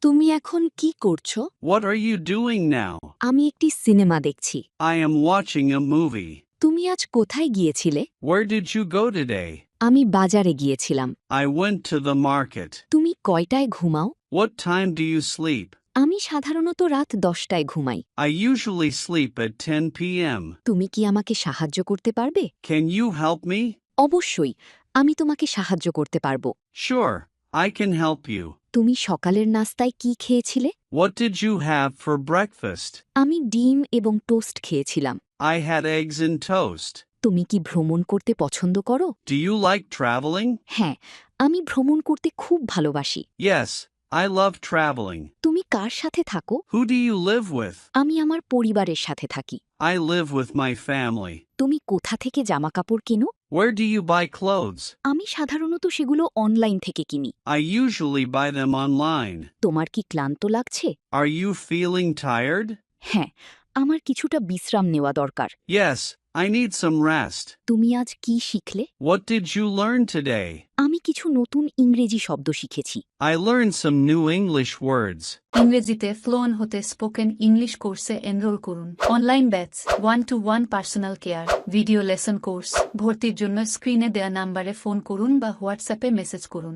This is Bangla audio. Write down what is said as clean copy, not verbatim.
তুমি এখন কি করছো? What are you doing now? আমি একটি সিনেমা দেখছি। I am watching a movie. তুমি আজ কোথায় গিয়েছিলে? Where did you go today? আমি বাজারে গিয়েছিলাম। I went to the market. তুমি কয়টায় ঘুমাও? What time do you sleep? আমি সাধারণত রাত 10টায় ঘুমাই। I usually sleep at 10 p.m. তুমি কি আমাকে সাহায্য করতে পারবে? Can you help me? অবশ্যই, আমি তোমাকে সাহায্য করতে পারব। Sure, I can help you. তুমি সকালের নাস্তায় কি খেয়েছিলে? What did you have for breakfast? আমি ডিম এবং টোস্ট খেয়েছিলাম। I had eggs and toast. তুমি কি ভ্রমণ করতে পছন্দ করো? Do you like traveling? হ্যাঁ, আমি ভ্রমণ করতে খুব ভালোবাসি। Yes, I love traveling. তুমি কার সাথে থাকো? Who do you live with? আমি আমার পরিবারের সাথে থাকি। I live with my family. তুমি কোথা থেকে জামাকাপড় কেনো? Where do you buy clothes? আমি সাধারণত সেগুলো অনলাইন থেকে কিনি। I usually buy them online. তোমার কি ক্লান্ত লাগছে? Are you feeling tired? হ্যাঁ, আমার কিছুটা বিশ্রাম নেওয়া দরকার। Yes, I need some rest. তুমি আজ কি শিখলে? What did you learn today? আমি কিছু নতুন ইংরেজি শব্দ শিখেছি। I learned some new English words. ইংরেজিতে ফ্লুয়েন্ট হতে স্পোকেন ইংলিশ কোর্সে এনরোল করুন। Online batch, 1-to-1 personal care, video lesson course. ভর্তির জন্য স্ক্রিনে দেয়া নাম্বারে ফোন করুন বা হোয়াটসঅ্যাপে মেসেজ করুন।